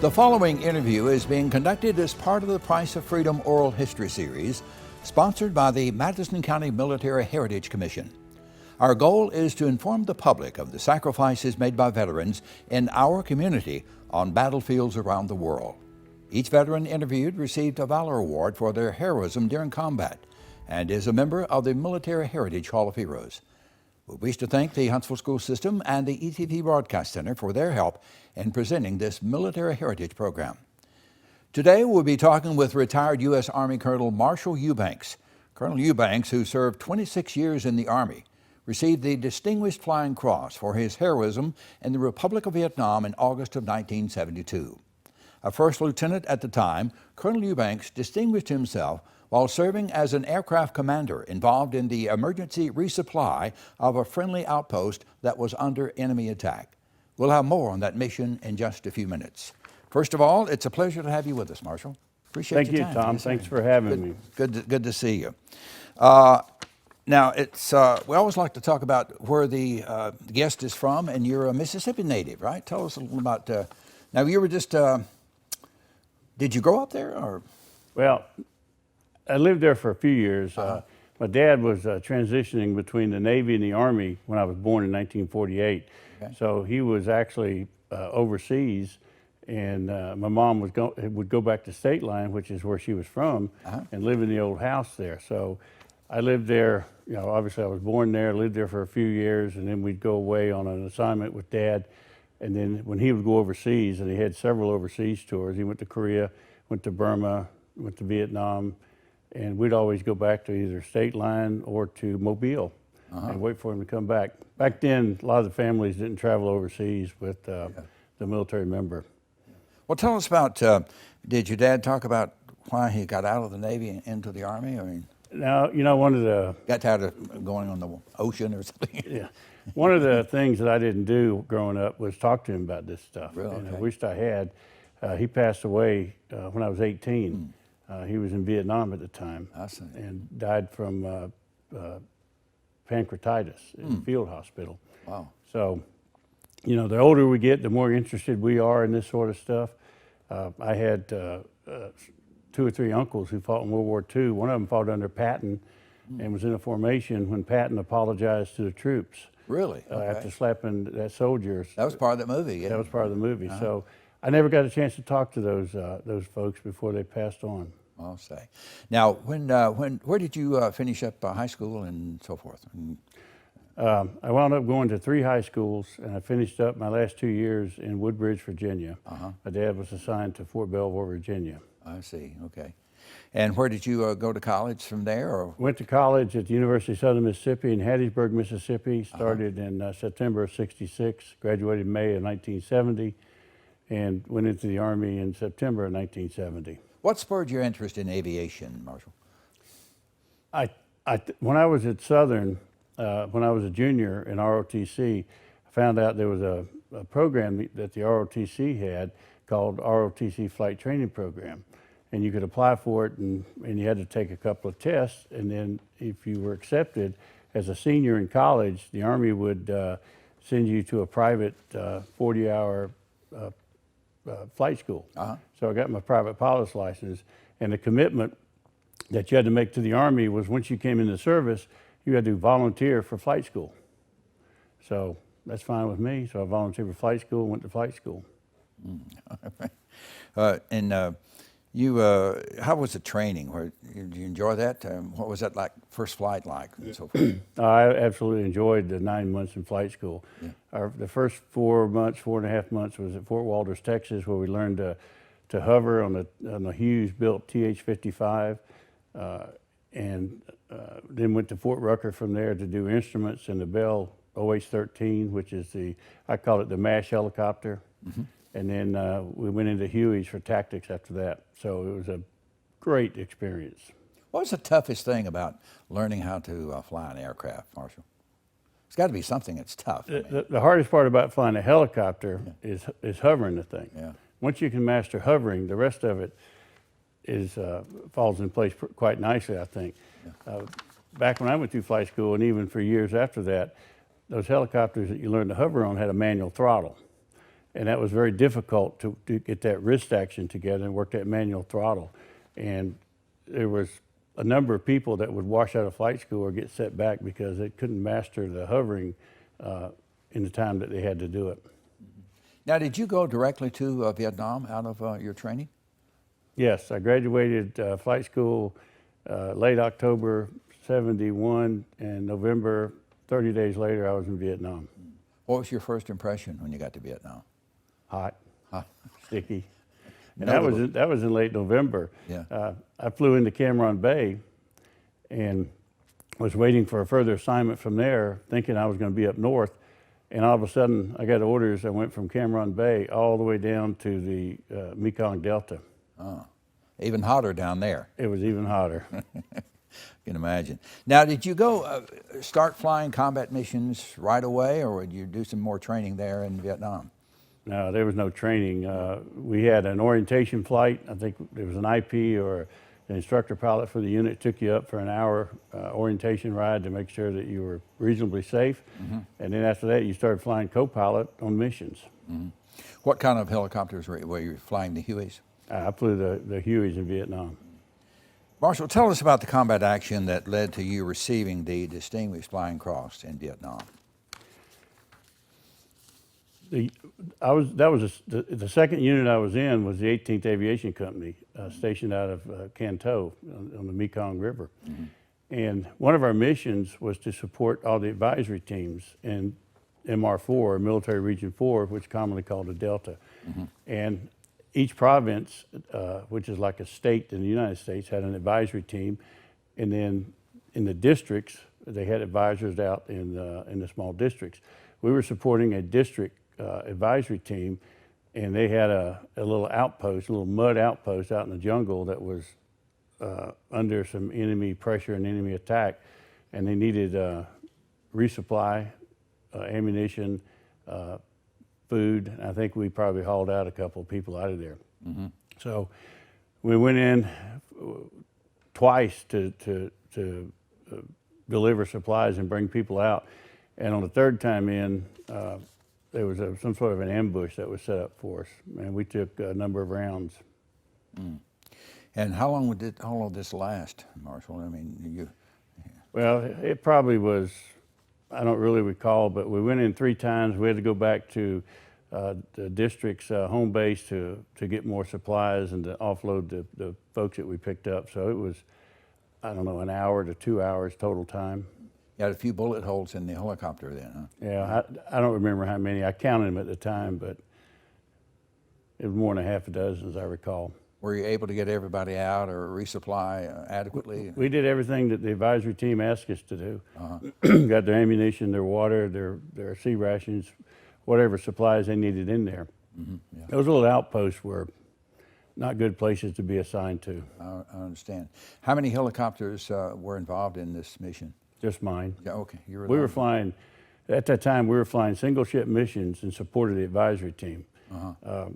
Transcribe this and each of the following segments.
The following interview is being conducted as part of the Price of Freedom Oral History Series, sponsored by the Madison County Military Heritage Commission. Our goal is to inform the public of the sacrifices made by veterans in our community on battlefields around the world. Each veteran interviewed received a Valor Award for their heroism during combat and is a member of the Military Heritage Hall of Heroes. We wish to thank the Huntsville School System and the ETV Broadcast Center for their help in presenting this Military Heritage program. Today we'll be talking with retired U.S. Army Colonel Marshall Eubanks. Colonel Eubanks, who served 26 years in the Army, received the Distinguished Flying Cross for his heroism in the Republic of Vietnam in August of 1972. A first lieutenant at the time, Colonel Eubanks distinguished himself while serving as an aircraft commander involved in the emergency resupply of a friendly outpost that was under enemy attack. We'll have more on that mission in just a few minutes. First of all, it's a pleasure to have you with us, Marshall. Appreciate your time. Thank you, Tom. Thanks for having me. Good to see you. Now, it's we always like to talk about where the guest is from, and you're a Mississippi native, right? Tell us a little about. Now, you were just. Did you grow up there, or? Well, I lived there for a few years. My dad was transitioning between the Navy and the Army when I was born in 1948. Okay. So he was actually overseas, and my mom would go back to State Line, which is where she was from, and live in the old house there. So I lived there. You know, obviously I was born there, lived there for a few years, and then we'd go away on an assignment with Dad. And then when he would go overseas, and he had several overseas tours, he went to Korea, went to Burma, went to Vietnam, and we'd always go back to either State Line or to Mobile and wait for him to come back. Back then, a lot of the families didn't travel overseas with the military member. Well, tell us about, did your dad talk about why he got out of the Navy and into the Army? I mean, now, you know, one of the... Got tired of going on the ocean or something? Yeah. One of the things that I didn't do growing up was talk to him about this stuff. Really? And okay. I wished I had. He passed away when I was 18. He was in Vietnam at the time. I see. And died from pancreatitis in the field hospital. Wow. So, you know, the older we get, the more interested we are in this sort of stuff. I had 2 or 3 uncles who fought in World War II. One of them fought under Patton and was in a formation when Patton apologized to the troops. Really? Okay. After slapping that soldier. That was part of that movie, yeah? That was part of the movie. So I never got a chance to talk to those folks before they passed on. I'll say. Now, where did you finish up high school and so forth? I wound up going to 3 high schools, and I finished up my last 2 years in Woodbridge, Virginia. My dad was assigned to Fort Belvoir, Virginia. I see, okay. And where did you go to college from there? Or? Went to college at the University of Southern Mississippi in Hattiesburg, Mississippi. Started in September of '66, graduated in May of 1970, and went into the Army in September of 1970. What spurred your interest in aviation, Marshall? When I was at Southern, when I was a junior in ROTC, I found out there was a program that the ROTC had called ROTC Flight Training Program. And you could apply for it, and you had to take a couple of tests, and then if you were accepted as a senior in college, the Army would send you to a private 40-hour flight school. So I got my private pilot's license, and the commitment that you had to make to the Army was once you came in the service, you had to volunteer for flight school. So that's fine with me. So I volunteered for flight school, went to flight school. How was the training? Did you enjoy that? What was that like, first flight like, and so forth? I absolutely enjoyed the 9 months in flight school. Yeah. The first 4.5 months was at Fort Walters, Texas, where we learned to hover on a Hughes-built TH-55, and then went to Fort Rucker from there to do instruments in the Bell OH-13, which is I call it the MASH helicopter. And then we went into Huey's for tactics after that. So it was a great experience. What was the toughest thing about learning how to fly an aircraft, Marshall? It's got to be something that's tough. The hardest part about flying a helicopter is hovering the thing. Yeah. Once you can master hovering, the rest of it falls in place quite nicely, I think. Yeah. Back when I went through flight school, and even for years after that, those helicopters that you learned to hover on had a manual throttle. and that was very difficult to get that wrist action together and work that manual throttle. And there was a number of people that would wash out of flight school or get set back because they couldn't master the hovering in the time that they had to do it. Now, did you go directly to Vietnam out of your training? Yes, I graduated flight school late October '71, and November, 30 days later, I was in Vietnam. What was your first impression when you got to Vietnam? Hot, sticky. And Notable. that was in late November. Yeah. I flew into Cam Ranh Bay and was waiting for a further assignment from there, thinking I was going to be up north. And all of a sudden, I got orders. I went from Cam Ranh Bay all the way down to the Mekong Delta. Oh, even hotter down there. It was even hotter. I can imagine. Now, did you go start flying combat missions right away, or would you do some more training there in Vietnam? No, there was no training. We had an orientation flight. I think there was an IP or an instructor pilot for the unit took you up for an hour orientation ride to make sure that you were reasonably safe. Mm-hmm. And then after that, you started flying co-pilot on missions. Mm-hmm. What kind of helicopters were you flying, the Hueys? I flew the Hueys in Vietnam. Marshall, tell us about the combat action that led to you receiving the Distinguished Flying Cross in Vietnam. The second unit I was in was the 18th Aviation Company, stationed out of Can Tho on the Mekong River. Mm-hmm. And one of our missions was to support all the advisory teams in MR4, Military Region 4, which is commonly called the Delta. Mm-hmm. And each province, which is like a state in the United States, had an advisory team. And then in the districts, they had advisors out in the small districts. We were supporting a district advisory team, and they had a little outpost, a little mud outpost out in the jungle that was under some enemy pressure and enemy attack, and they needed resupply, ammunition, food. I think we probably hauled out a couple of people out of there. Mm-hmm. So we went in twice to deliver supplies and bring people out, and on the third time in, there was some sort of an ambush that was set up for us, and we took a number of rounds. Mm. And how long did all of this last, Marshall? I mean, Well, it probably was, I don't really recall, but we went in 3 times. We had to go back to the district's home base to get more supplies and to offload the folks that we picked up. So it was, I don't know, an hour to 2 hours total time. You had a few bullet holes in the helicopter then, huh? Yeah, I don't remember how many. I counted them at the time, but it was more than a half a dozen, as I recall. Were you able to get everybody out or resupply adequately? We did everything that the advisory team asked us to do. Uh-huh. Got their ammunition, their water, their sea rations, whatever supplies they needed in there. Mm-hmm. Yeah. Those little outposts were not good places to be assigned to. I understand. How many helicopters were involved in this mission? Just mine. Yeah, okay. We were flying, at that time, we were flying single ship missions in support of the advisory team. Uh-huh.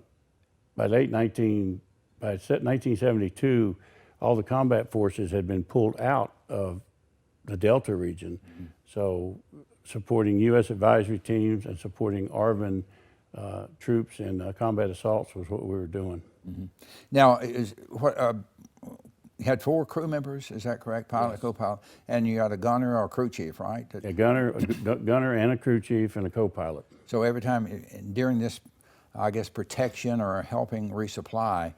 By 1972, all the combat forces had been pulled out of the Delta region. Mm-hmm. So supporting U.S. advisory teams and supporting ARVN troops in combat assaults was what we were doing. Mm-hmm. Now, you had 4 crew members, is that correct? Pilot, yes. Co-pilot, and you had a gunner or a crew chief, right? A gunner and a crew chief and a co-pilot. So every time during this, I guess, protection or helping resupply,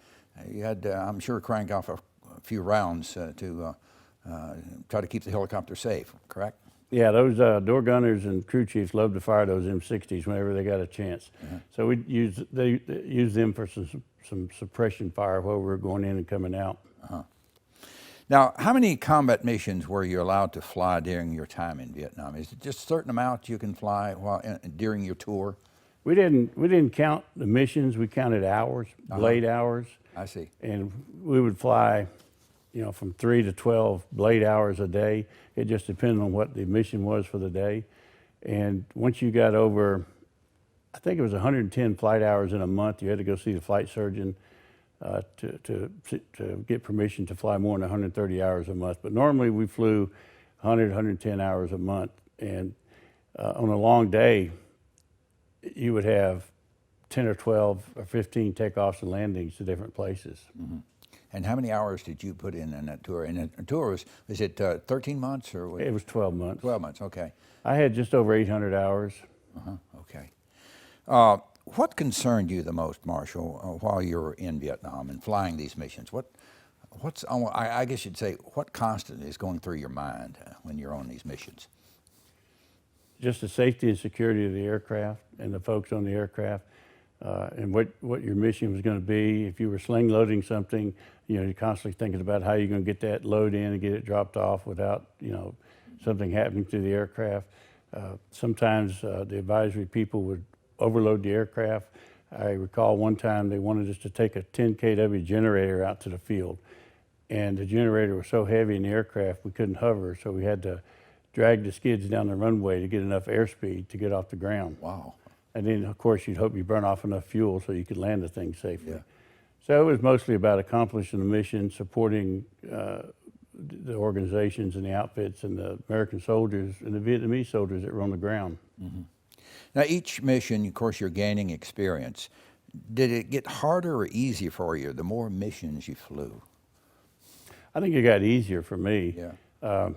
you had to, I'm sure, crank off a few rounds to try to keep the helicopter safe, correct? Yeah, those door gunners and crew chiefs loved to fire those M60s whenever they got a chance. Uh-huh. So we used them for some suppression fire while we were going in and coming out. Uh-huh. Now, how many combat missions were you allowed to fly during your time in Vietnam? Is it just a certain amount you can fly during your tour? We didn't count the missions. We counted hours, blade hours. I see. And we would fly, from 3 to 12 blade hours a day. It just depended on what the mission was for the day. And once you got over, I think it was 110 flight hours in a month, you had to go see the flight surgeon to get permission to fly more than 130 hours a month. But normally we flew 100, 110 hours a month. And on a long day, you would have 10 or 12 or 15 takeoffs and landings to different places. And how many hours did you put in that tour? And a tour was it 13 months or what? It was 12 months. 12 months, okay. I had just over 800 hours. Okay. What concerned you the most, Marshall, while you were in Vietnam and flying these missions? I guess you'd say, what constantly is going through your mind when you're on these missions? Just the safety and security of the aircraft and the folks on the aircraft, and what your mission was going to be. If you were sling loading something, you're constantly thinking about how you're going to get that load in and get it dropped off without, something happening to the aircraft. Sometimes the advisory people would overload the aircraft. I recall one time they wanted us to take a 10 kW generator out to the field, and the generator was so heavy in the aircraft we couldn't hover, so we had to drag the skids down the runway to get enough airspeed to get off the ground. Wow. And then, of course, you'd hope you burn off enough fuel so you could land the thing safely. Yeah. So it was mostly about accomplishing the mission, supporting the organizations and the outfits and the American soldiers and the Vietnamese soldiers that were on the ground. Now, each mission, of course, you're gaining experience. Did it get harder or easier for you the more missions you flew? I think it got easier for me. Yeah.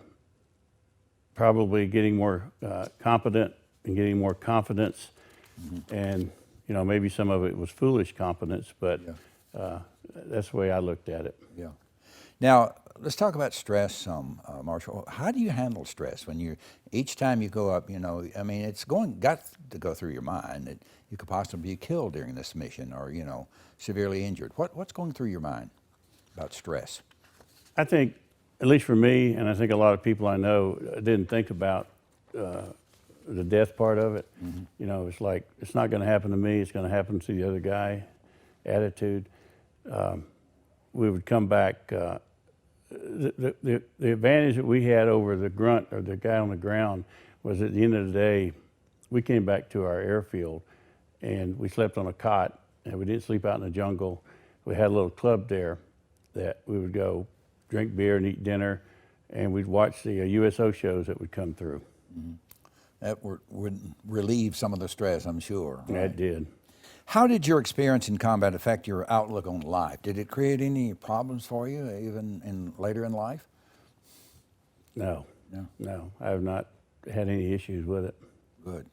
Probably getting more competent and getting more confidence, and maybe some of it was foolish confidence, but that's the way I looked at it. Yeah. Now, let's talk about stress some, Marshall. How do you handle stress when each time you go up, it's got to go through your mind that you could possibly be killed during this mission or, severely injured. What's going through your mind about stress? I think, at least for me, and I think a lot of people I know didn't think about the death part of it. It's like, it's not going to happen to me, it's going to happen to the other guy attitude. We would come back. The advantage that we had over the grunt or the guy on the ground was at the end of the day, we came back to our airfield and we slept on a cot, and we didn't sleep out in the jungle. We had a little club there that we would go drink beer and eat dinner, and we'd watch the USO shows that would come through. That would relieve some of the stress, I'm sure. Right? It did. How did your experience in combat affect your outlook on life? Did it create any problems for you, even later in life? No. I have not had any issues with it. Good.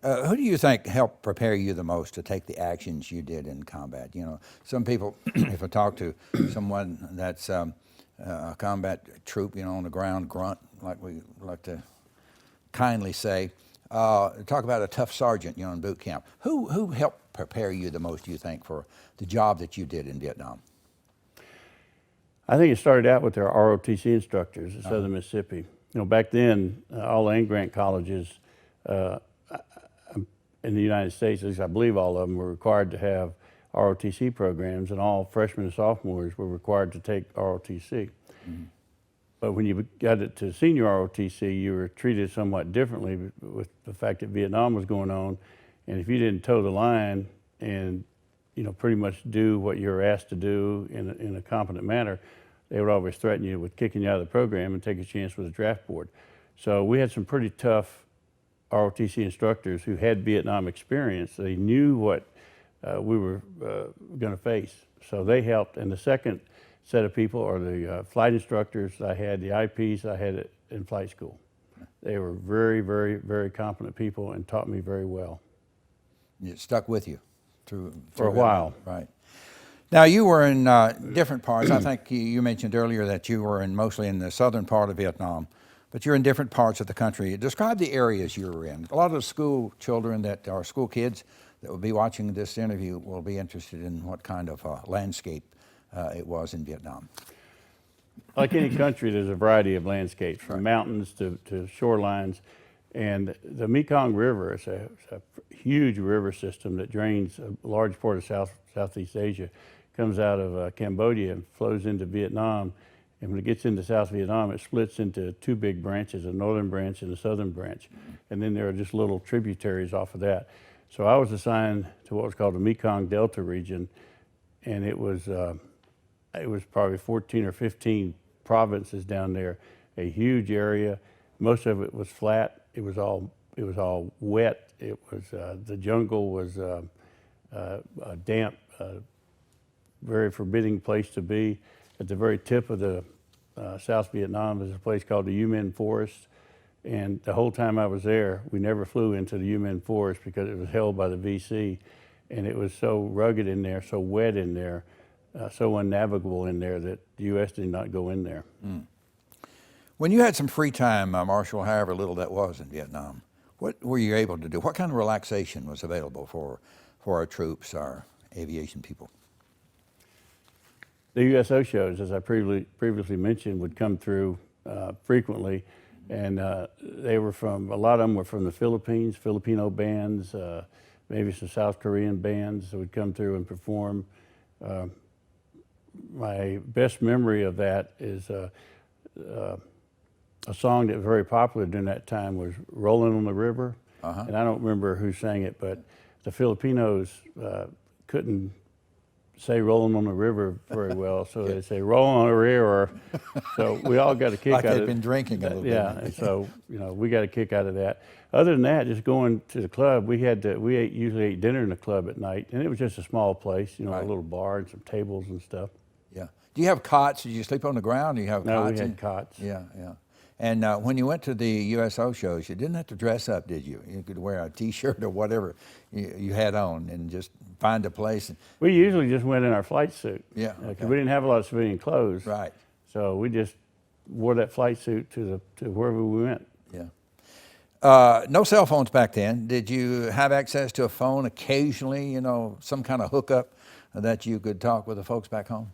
Who do you think helped prepare you the most to take the actions you did in combat? Some people, if I talk to someone that's a combat troop, on the ground, grunt, like we like to kindly say, talk about a tough sergeant, in boot camp. Who helped prepare you the most, do you think, for the job that you did in Vietnam? I think it started out with our ROTC instructors at Southern Mississippi. Back then, all land-grant colleges in the United States, at least I believe all of them, were required to have ROTC programs, and all freshmen and sophomores were required to take ROTC. But when you got it to senior ROTC, you were treated somewhat differently with the fact that Vietnam was going on, and if you didn't toe the line and pretty much do what you were asked to do in a competent manner, they would always threaten you with kicking you out of the program and take a chance with the draft board. So we had some pretty tough ROTC instructors who had Vietnam experience. They knew what we were going to face, so they helped. And the second set of people are the flight instructors I had, the IPs I had in flight school. They were very, very, very competent people and taught me very well. It stuck with you for a while. Right. Now, you were in different parts. I think you mentioned earlier that you were mostly in the southern part of Vietnam, but you're in different parts of the country. Describe the areas you were in. A lot of the school children that are school kids that will be watching this interview will be interested in what kind of landscape it was in Vietnam. Like any country, there's a variety of landscapes, from mountains to shorelines. And the Mekong River is a huge river system that drains a large part of Southeast Asia, comes out of Cambodia and flows into Vietnam. And when it gets into South Vietnam, it splits into two big branches, a northern branch and a southern branch. And then there are just little tributaries off of that. So I was assigned to what was called the Mekong Delta region, and it was probably 14 or 15 provinces down there, a huge area. Most of it was flat. It was all wet. It was the jungle was a damp, very forbidding place to be. At the very tip of the South Vietnam is a place called the U Minh Forest. And the whole time I was there, we never flew into the U Minh Forest because it was held by the VC. And it was so rugged in there, so wet in there, so unnavigable in there that the U.S. did not go in there. When you had some free time, Marshall, however little that was in Vietnam, what were you able to do? What kind of relaxation was available for our troops, our aviation people? The USO shows, as I previously mentioned, would come through frequently, and they were from, a lot of them were from the Philippines, Filipino bands, maybe some South Korean bands that would come through and perform. My best memory of that is a song that was very popular during that time was "Rolling on the River," and I don't remember who sang it, but the Filipinos couldn't say "rolling on the river" very well, so they say "rolling on the river." So we all got a kick like out of it. Like they'd been drinking a little bit. Yeah, and so we got a kick out of that. Other than that, just going to the club, we usually ate dinner in the club at night, and it was just a small place, Right. a little bar and some tables and stuff. Yeah. Do you have cots? Did you sleep on the ground? Do you have No, cots? we had cots. Yeah, yeah. And when you went to the USO shows, you didn't have to dress up, did you? You could wear a T-shirt or whatever you had on and just find a place. We usually just went in our flight suit. Yeah, Because okay. we didn't have a lot of civilian clothes. Right. So we just wore that flight suit to wherever we went. Yeah. No cell phones back then. Did you have access to a phone occasionally, some kind of hookup that you could talk with the folks back home?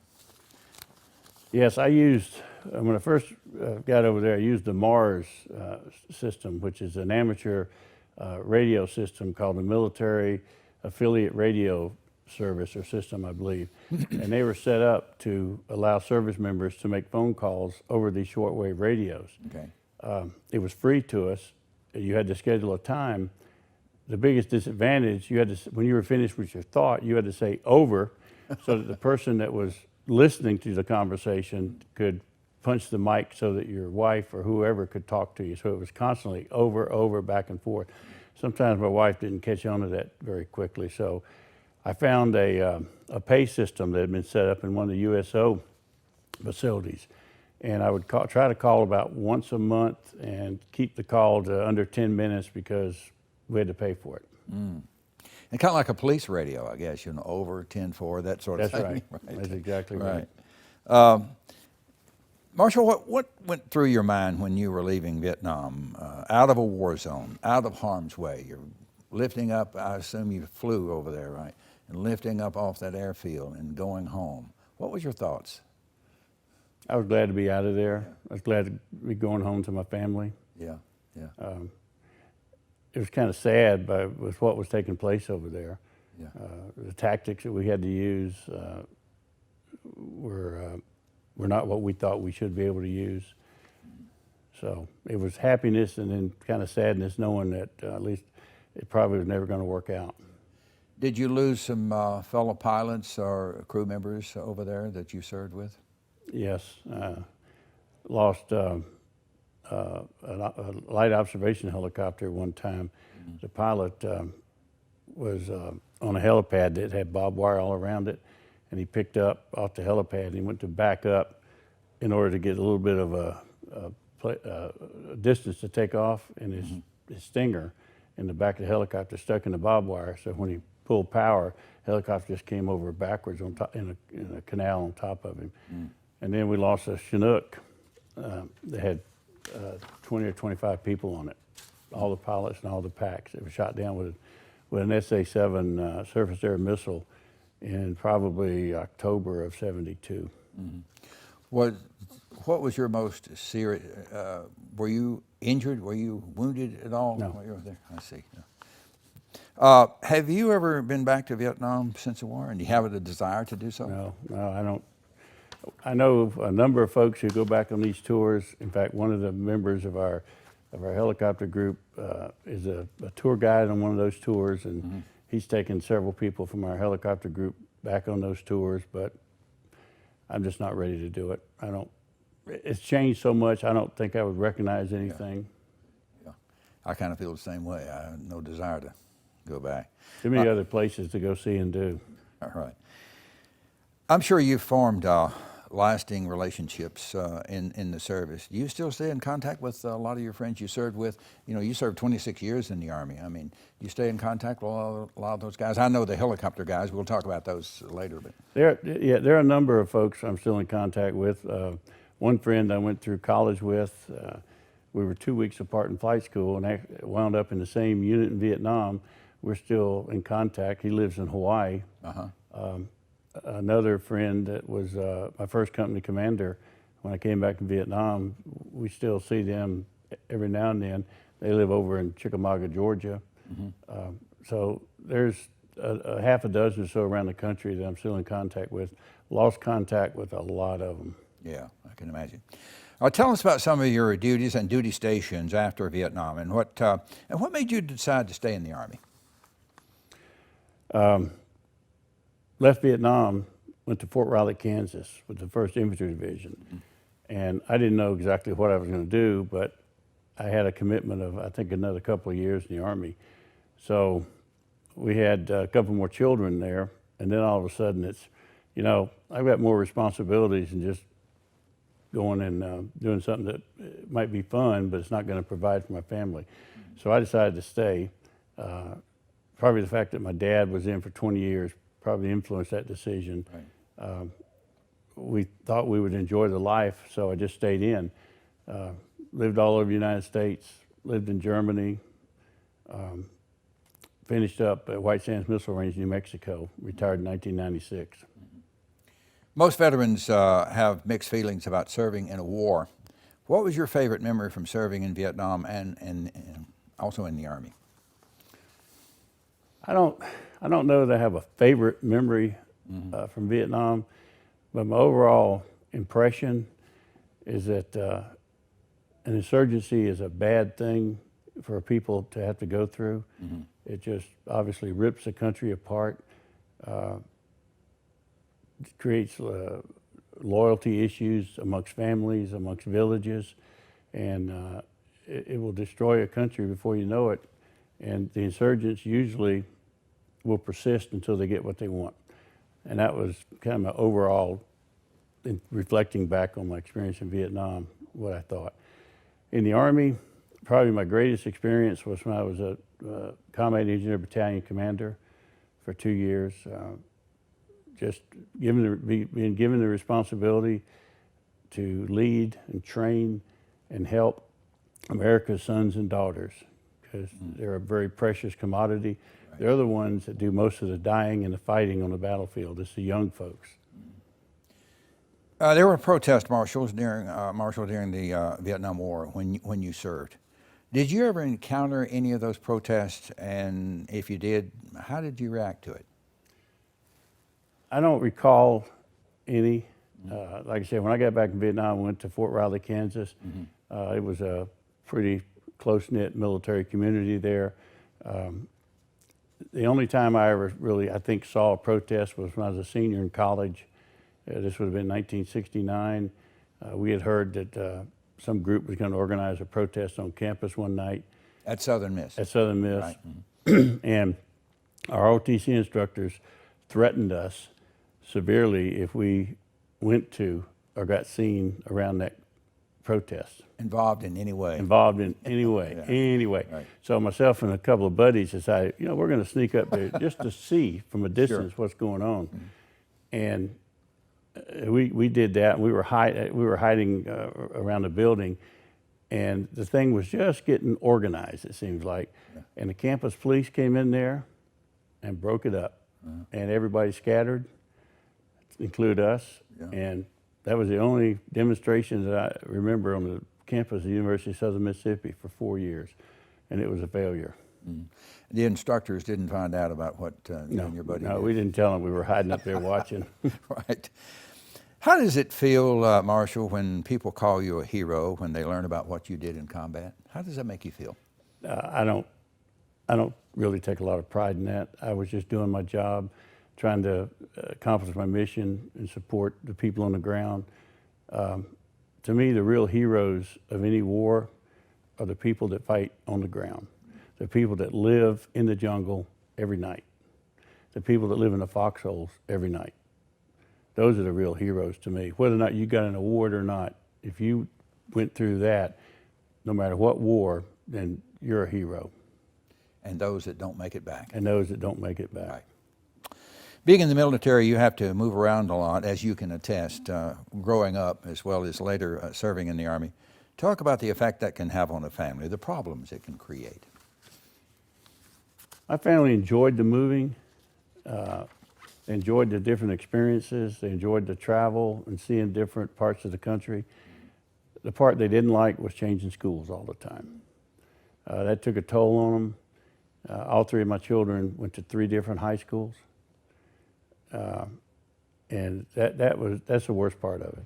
Yes, I used, when I first got over there, I used the Mars system, which is an amateur radio system called the Military Affiliate Radio Service or system, I believe. And they were set up to allow service members to make phone calls over these shortwave radios. Okay. It was free to us. You had to schedule a time. The biggest disadvantage, you had to, when you were finished with your thought, you had to say "over," so that the person that was listening to the conversation could punch the mic so that your wife or whoever could talk to you. So it was constantly over, back and forth. Sometimes my wife didn't catch on to that very quickly. So I found a pay system that had been set up in one of the USO facilities. And I would try to call about once a month and keep the call to under 10 minutes because we had to pay for it. And kind of like a police radio, I guess, over 10-4, that sort of That's thing. right. That's exactly right. Marshall, what went through your mind when you were leaving Vietnam, out of a war zone, out of harm's way? You're lifting up, I assume you flew over there, right? And lifting up off that airfield and going home. What was your thoughts? I was glad to be out of there. I was glad to be going home to my family. Yeah, yeah. It was kind of sad with what was taking place over there. Yeah. The tactics that we had to use were not what we thought we should be able to use. So it was happiness and then kind of sadness knowing that at least it probably was never going to work out. Did you lose some fellow pilots or crew members over there that you served with? Yes. Lost a light observation helicopter one time. Mm-hmm. The pilot was on a helipad that had barbed wire all around it, and he picked up off the helipad and he went to back up in order to get a little bit of a distance to take off, and his stinger in the back of the helicopter stuck in the barbed wire. So when he pulled power, the helicopter just came over backwards on top, in a canal on top of him. And then we lost a Chinook that had 20 or 25 people on it, all the pilots and all the packs. It was shot down with an SA-7 surface-air missile in probably October of '72. What was your most serious? Were you injured? Were you wounded at all? No. While you were there? I see. Have you ever been back to Vietnam since the war, and do you have a desire to do so? No, I don't. I know a number of folks who go back on these tours. In fact, one of the members of our helicopter group is a tour guide on one of those tours, and he's taken several people from our helicopter group back on those tours, but I'm just not ready to do it. It's changed so much, I don't think I would recognize anything. Yeah. I kind of feel the same way. I have no desire to go back. Too many other places to go see and do. All right. I'm sure you've formed lasting relationships in the service. Do you still stay in contact with a lot of your friends you served with? You know, you served 26 years in the Army. I mean, do you stay in contact with a lot of those guys? I know the helicopter guys. We'll talk about those later. But There are a number of folks I'm still in contact with. One friend I went through college with, we were 2 weeks apart in flight school and wound up in the same unit in Vietnam. We're still in contact. He lives in Hawaii. Another friend that was my first company commander when I came back from Vietnam, we still see them every now and then. They live over in Chickamauga, Georgia. So there's a half a dozen or so around the country that I'm still in contact with. Lost contact with a lot of them. Yeah, I can imagine. Tell us about some of your duties and duty stations after Vietnam, and what made you decide to stay in the Army? Left Vietnam, went to Fort Riley, Kansas with the 1st Infantry Division. And I didn't know exactly what I was going to do, but I had a commitment of, I think, another couple of years in the Army. So we had a couple more children there, and then all of a sudden it's, you know, I've got more responsibilities than just going and doing something that might be fun, but it's not going to provide for my family. So I decided to stay. Probably the fact that my dad was in for 20 years probably influenced that decision. Right. We thought we would enjoy the life, so I just stayed in. Lived all over the United States, lived in Germany, finished up at White Sands Missile Range, New Mexico, retired in 1996. Most veterans have mixed feelings about serving in a war. What was your favorite memory from serving in Vietnam and also in the Army? I don't know that I have a favorite memory from Vietnam, but my overall impression is that an insurgency is a bad thing for people to have to go through. It just obviously rips the country apart. It creates loyalty issues amongst families, amongst villages, and it will destroy a country before you know it. And the insurgents usually will persist until they get what they want. And that was kind of my overall, in reflecting back on my experience in Vietnam, what I thought. In the Army, probably my greatest experience was when I was a Combat Engineer Battalion Commander for 2 years. Just being given the responsibility to lead and train and help America's sons and daughters, because they're a very precious commodity. Right. They're the ones that do most of the dying and the fighting on the battlefield. It's the young folks. There were protest marshals during the Vietnam War when you served. Did you ever encounter any of those protests? And if you did, how did you react to it? I don't recall any. Like I said, when I got back in Vietnam, I went to Fort Riley, Kansas. It was a pretty close-knit military community there. The only time I ever really, I think, saw a protest was when I was a senior in college. This would have been 1969. We had heard that some group was going to organize a protest on campus one night. At Southern Miss. At Southern Miss. Right. And our OTC instructors threatened us severely if we went to or got seen around that protest. Involved in any way. Involved in any way, yeah. Anyway. Right. So myself and a couple of buddies decided, you know, we're going to sneak up there just to see from a distance what's going on. And we did that, and we were hiding around the building, and the thing was just getting organized, it seems like. Yeah. And the campus police came in there and broke it up, and everybody scattered, include us, and that was the only demonstration that I remember on the campus of the University of Southern Mississippi for 4 years, and it was a failure. The instructors didn't find out about what you and your buddy did? No, we didn't tell them. We were hiding up there watching. Right. How does it feel, Marshall, when people call you a hero when they learn about what you did in combat? How does that make you feel? I don't really take a lot of pride in that. I was just doing my job, trying to accomplish my mission and support the people on the ground. To me, the real heroes of any war are the people that fight on the ground. the people that live in the jungle every night, the people that live in the foxholes every night. Those are the real heroes to me. Whether or not you got an award or not, if you went through that, no matter what war, then you're a hero. And those that don't make it back. And those that don't make it back. Right. Being in the military, you have to move around a lot, as you can attest, growing up as well as later serving in the Army. Talk about the effect that can have on a family, the problems it can create. My family enjoyed the moving, they enjoyed the different experiences, they enjoyed the travel and seeing different parts of the country. The part they didn't like was changing schools all the time. That took a toll on them. All three of my children went to 3 different high schools. And that's the worst part of it.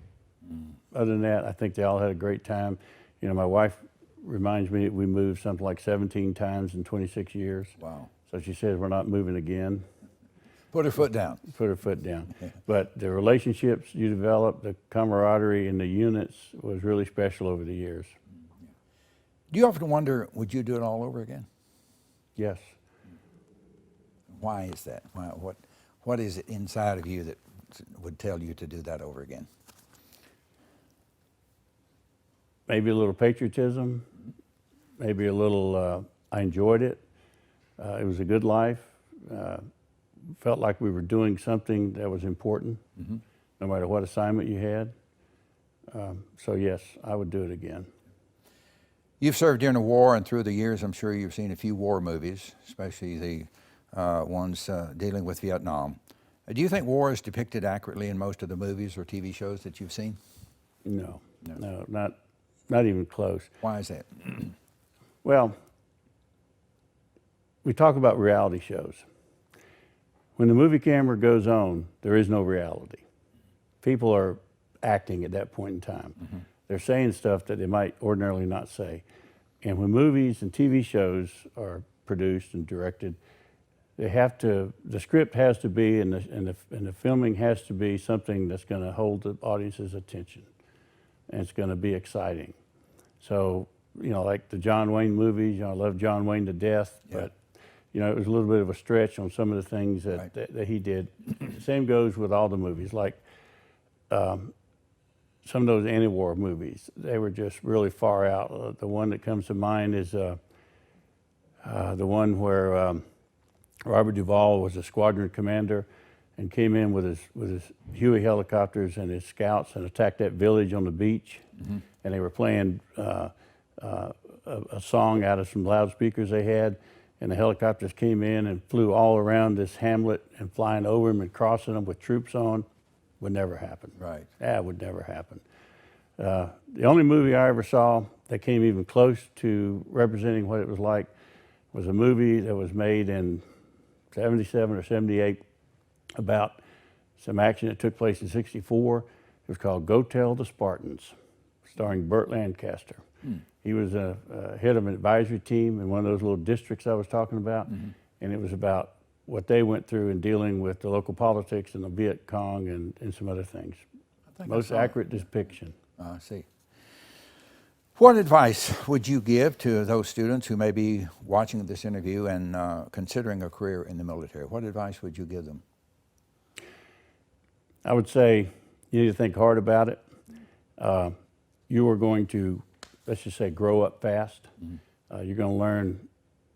Other than that, I think they all had a great time. You know, my wife reminds me that we moved something like 17 times in 26 years. Wow. So she says we're not moving again. Put her foot down. Put her foot down. But the relationships you develop, the camaraderie in the units was really special over the years. Do you often wonder, would you do it all over again? Yes. Why is that? What is it inside of you that would tell you to do that over again? Maybe a little patriotism, maybe a little, I enjoyed it. It was a good life. Felt like we were doing something that was important, no matter what assignment you had. So yes, I would do it again. You've served during the war, and through the years, I'm sure you've seen a few war movies, especially the ones dealing with Vietnam. Do you think war is depicted accurately in most of the movies or TV shows that you've seen? No, not even close. Why is that? Well, we talk about reality shows. When the movie camera goes on, there is no reality. People are acting at that point in time. They're saying stuff that they might ordinarily not say. And when movies and TV shows are produced and directed, the script has to be, and the filming has to be something that's going to hold the audience's attention, and it's going to be exciting. So, you know, like the John Wayne movies, you know, I love John Wayne to death, but you know, it was a little bit of a stretch on some of the things that he did. Same goes with all the movies, like some of those anti-war movies. They were just really far out. The one that comes to mind is the one where Robert Duvall was a squadron commander and came in with his Huey helicopters and his scouts and attacked that village on the beach. And they were playing a song out of some loudspeakers they had. And the helicopters came in and flew all around this hamlet and flying over them and crossing them with troops on. Would never happen. Right. That would never happen. The only movie I ever saw that came even close to representing what it was like was a movie that was made in 77 or 78 about some action that took place in 64. It was called Go Tell the Spartans, starring Burt Lancaster. He was a head of an advisory team in one of those little districts I was talking about, and it was about what they went through in dealing with the local politics and the Viet Cong and some other things. Most accurate depiction. I see. What advice would you give to those students who may be watching this interview and considering a career in the military? What advice would you give them? I would say you need to think hard about it. You are going to, let's just say, grow up fast. You're going to learn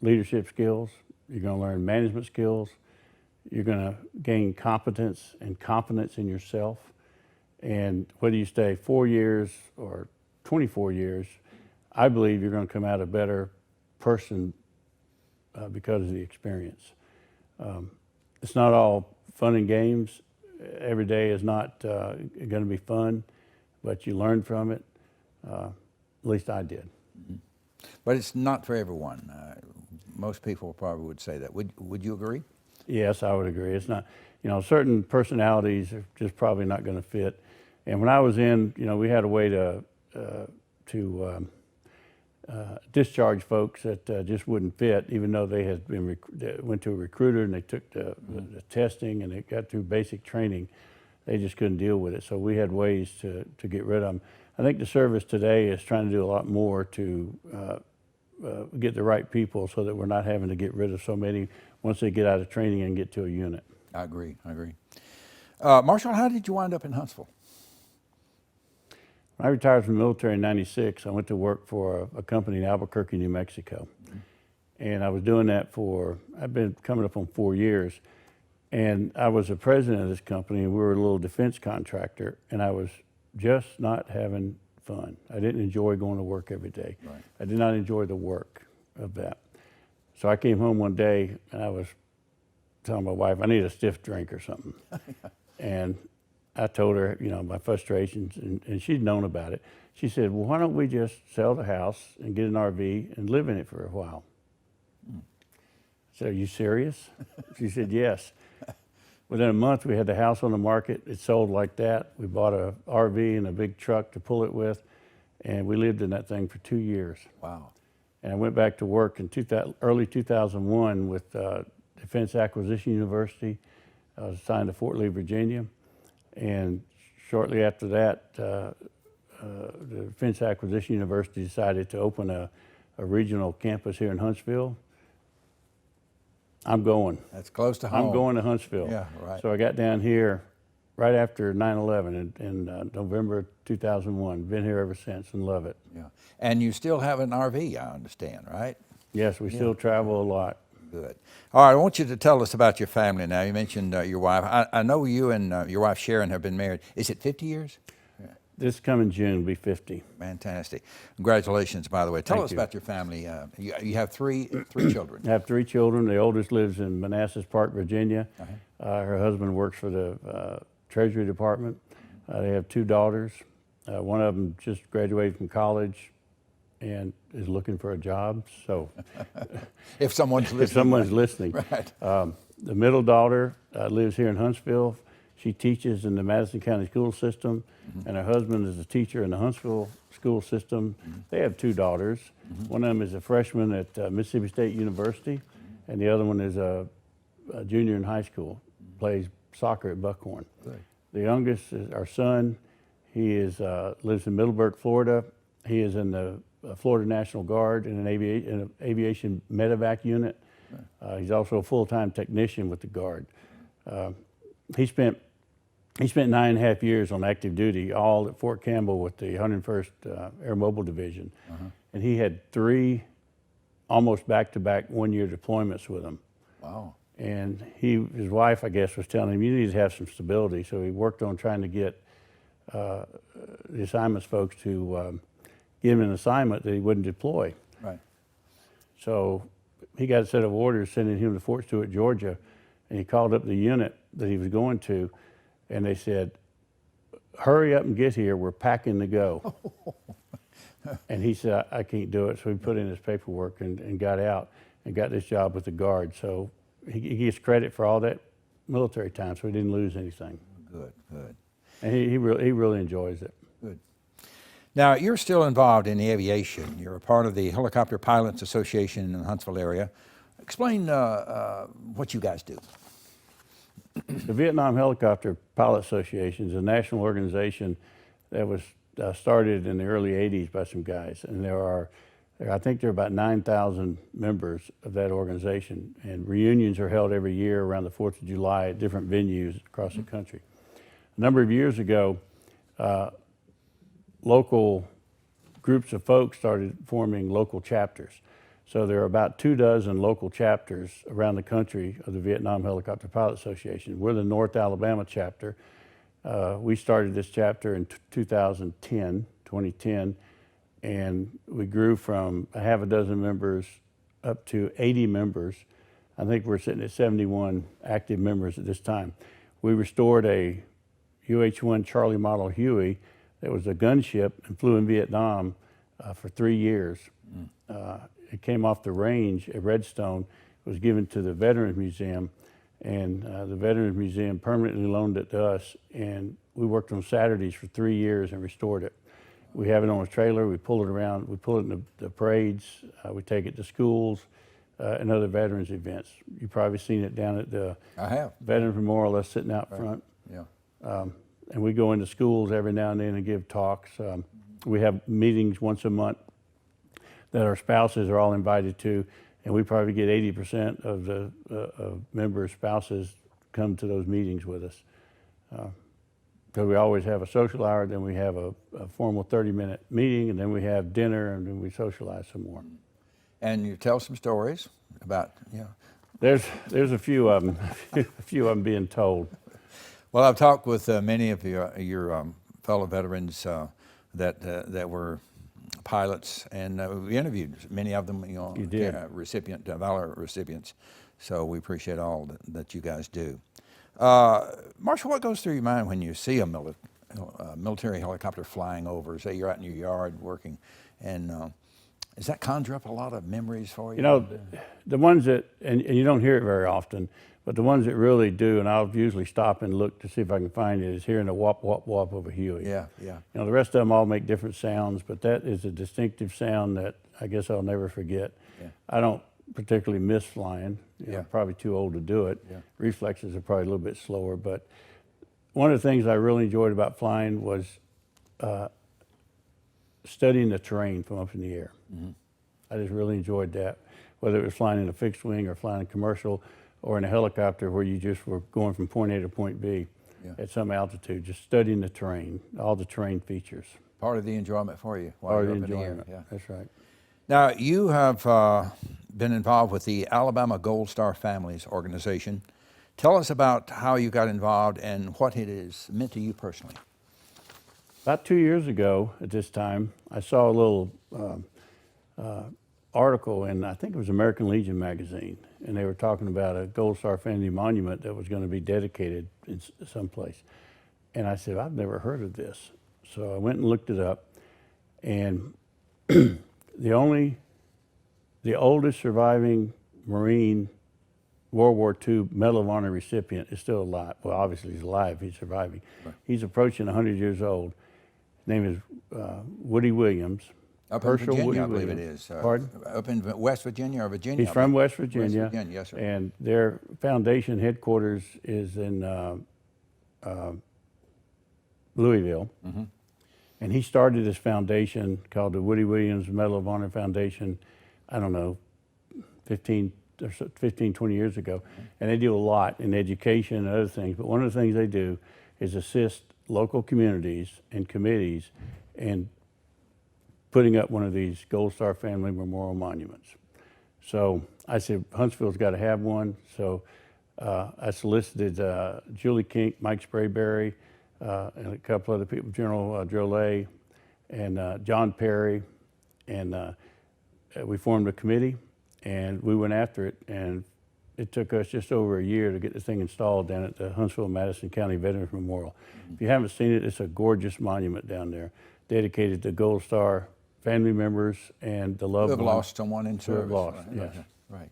leadership skills. You're going to learn management skills. You're going to gain competence and confidence in yourself. And whether you stay 4 years or 24 years, I believe you're going to come out a better person because of the experience. It's not all fun and games. Every day is not going to be fun, but you learn from it. At least I did. But it's not for everyone. Most people probably would say that. Would you agree? Yes, I would agree. It's not, you know, certain personalities are just probably not going to fit. And when I was in, you know, we had a way to discharge folks that just wouldn't fit, even though they had been went to a recruiter and they took the testing and they got through basic training. They just couldn't deal with it. So we had ways to get rid of them. I think the service today is trying to do a lot more to get the right people so that we're not having to get rid of so many once they get out of training and get to a unit. I agree. Marshall, how did you wind up in Huntsville? When I retired from the military in '96, I went to work for a company in Albuquerque, New Mexico. And I was doing that I've been coming up on 4 years. And I was the president of this company, and we were a little defense contractor, and I was just not having fun. I didn't enjoy going to work every day. Right. I did not enjoy the work of that. So I came home one day, and I was telling my wife, I need a stiff drink or something. And I told her, my frustrations, and she'd known about it. She said, well, why don't we just sell the house and get an RV and live in it for a while? I said, are you serious? She said, yes. Within a month, we had the house on the market. It sold like that. We bought a RV and a big truck to pull it with, and we lived in that thing for 2 years. Wow. And I went back to work in early 2001 with Defense Acquisition University. I was assigned to Fort Lee, Virginia. And shortly after that, the Defense Acquisition University decided to open a regional campus here in Huntsville. I'm going. That's close to home. I'm going to Huntsville. Yeah, right. So I got down here right after 9/11 in November 2001. Been here ever since and love it. Yeah. And you still have an RV, I understand, right? Yes, we still travel a lot. Good. All right, I want you to tell us about your family now. You mentioned your wife. I know you and your wife Sharon have been married. Is it 50 years? This coming June will be 50. Fantastic. Congratulations, by the way. Tell Thank us you. about your family. You have three children. I have 3 children. The oldest lives in Manassas Park, Virginia. Her husband works for the Treasury Department. They have 2 daughters. One of them just graduated from college and is looking for a job. So If someone's listening. if someone's listening. Right. The middle daughter lives here in Huntsville. She teaches in the Madison County school system, and her husband is a teacher in the Huntsville school system. They have 2 daughters. One of them is a freshman at Mississippi State University, and the other one is a junior in high school, plays soccer at Buckhorn. Good. The youngest is our son. He lives in Middleburg, Florida. He is in the Florida National Guard in an aviation medevac unit. He's also a full-time technician with the Guard. He spent 9.5 years on active duty, all at Fort Campbell with the 101st Air Mobile Division. And he had 3 almost back-to-back 1-year deployments with him. Wow. And his wife, I guess, was telling him, you need to have some stability. So he worked on trying to get the assignments folks to give him an assignment that he wouldn't deploy. Right. So he got a set of orders sending him to Fort Stewart, Georgia, and he called up the unit that he was going to, and they said, hurry up and get here, we're packing to go. And he said, I can't do it. So he put in his paperwork and got out and got this job with the Guard. So he gets credit for all that military time, so he didn't lose anything. Good, good. And he really enjoys it. Good. Now, you're still involved in the aviation. You're a part of the Helicopter Pilots Association in the Huntsville area. Explain what you guys do. The Vietnam Helicopter Pilot Association is a national organization that was started in the early 80s by some guys. And I think there are about 9,000 members of that organization. And reunions are held every year around the 4th of July at different venues across the country. A number of years ago, local groups of folks started forming local chapters. So there are about 24 local chapters around the country of the Vietnam Helicopter Pilot Association. We're the North Alabama chapter. We started this chapter in 2010, and we grew from a half a dozen members up to 80 members. I think we're sitting at 71 active members at this time. We restored a UH-1 Charlie model Huey that was a gunship and flew in Vietnam for 3 years. It came off the range at Redstone. It was given to the Veterans Museum, and the Veterans Museum permanently loaned it to us, and we worked on Saturdays for 3 years and restored it. We have it on a trailer, we pull it around, we pull it in the parades, we take it to schools and other veterans events. You've probably seen it down at the Veterans Memorial that's sitting out front. Yeah. And we go into schools every now and then and give talks. We have meetings once a month. that our spouses are all invited to, and we probably get 80% of the members' spouses come to those meetings with us. So we always have a social hour, then we have a formal 30-minute meeting, and then we have dinner, and then we socialize some more. And you tell some stories about, There's a few of them, a few of them being told. Well, I've talked with many of your fellow veterans that were pilots, and we interviewed many of them, You did. Valor recipients. So we appreciate all that you guys do. Marshall, what goes through your mind when you see a military helicopter flying over? Say you're out in your yard working, and does that conjure up a lot of memories for you? The ones that, and you don't hear it very often, but the ones that really do, and I'll usually stop and look to see if I can find it, is hearing the whop, whop, whop of a Huey. Yeah. The rest of them all make different sounds, but that is a distinctive sound that I guess I'll never forget. Yeah. I don't particularly miss flying. I'm probably too old to do it. Yeah. Reflexes are probably a little bit slower, but one of the things I really enjoyed about flying was studying the terrain from up in the air. Mm-hmm. I just really enjoyed that, whether it was flying in a fixed wing or flying a commercial or in a helicopter where you just were going from point A to point B at some altitude, just studying the terrain, all the terrain features. Part of the enjoyment for you while Part you're of up the in the enjoyment, air. that's right. Now, you have been involved with the Alabama Gold Star Families organization. Tell us about how you got involved and what it has meant to you personally. About 2 years ago at this time, I saw a little article in, I think it was American Legion magazine, and they were talking about a Gold Star Family Monument that was going to be dedicated in someplace. And I said, I've never heard of this. So I went and looked it up, and the oldest surviving Marine World War II Medal of Honor recipient is still alive. Well, obviously he's alive, he's surviving. Right. He's approaching 100 years old. His name is Woody Williams. Up in Virginia, I believe it is. Pardon? Up in West Virginia or Virginia? He's from West Virginia. West Virginia, yes, sir. And their foundation headquarters is in Louisville. Mm-hmm. And he started this foundation called the Woody Williams Medal of Honor Foundation, I don't know, 15, 20 years ago. Mm-hmm. And they do a lot in education and other things. But one of the things they do is assist local communities and committees in putting up one of these Gold Star Family Memorial Monuments. So I said, Huntsville's got to have one. So I solicited Julie Kink, Mike Sprayberry, and a couple other people, General Drolet, and John Perry, and we formed a committee, and we went after it, and it took us just over a year to get the thing installed down at the Huntsville Madison County Veterans Memorial. Mm-hmm. If you haven't seen it, it's a gorgeous monument down there, dedicated to Gold Star family members and the loved ones. Who have lost someone in service. Who have lost, right. yes.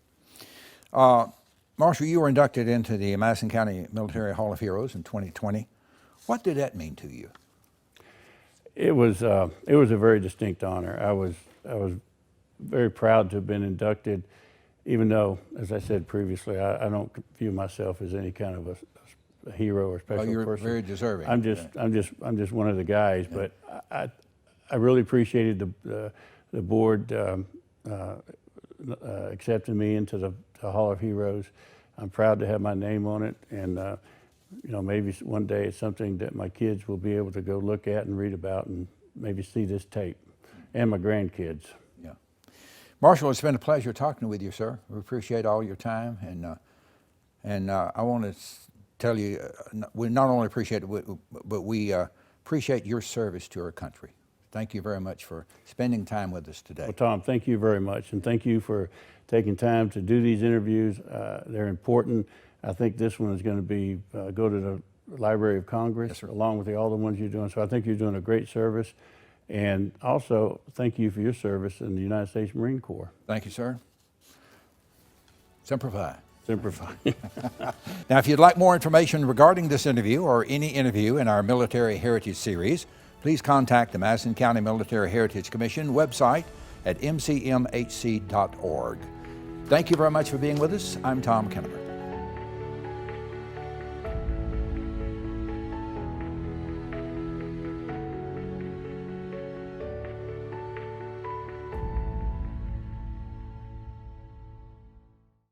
Right. Marshall, you were inducted into the Madison County Military Hall of Heroes in 2020. What did that mean to you? It was a very distinct honor. I was very proud to have been inducted, even though, as I said previously, I don't view myself as any kind of a hero or special you're person. Very deserving. I'm just one of the guys. Yeah. But I really appreciated the board accepting me into the Hall of Heroes. I'm proud to have my name on it, and maybe one day it's something that my kids will be able to go look at and read about, and maybe see this tape, and my grandkids. Yeah, Marshall, it's been a pleasure talking with you, sir. We appreciate all your time, and I want to tell you, we not only appreciate it, but we appreciate your service to our country. Thank you very much for spending time with us today. Well, Tom, thank you very much, and thank you for taking time to do these interviews. They're important. I think this one is going to be go to the Library of Congress, yes, along with all the ones you're doing. So I think you're doing a great service, and also thank you for your service in the United States Marine Corps. Thank you, sir. Semper Fi. Semper Fi. Now, if you'd like more information regarding this interview or any interview in our Military Heritage Series, please contact the Madison County Military Heritage Commission website at mcmhc.org. Thank you very much for being with us. I'm Tom Kennemer.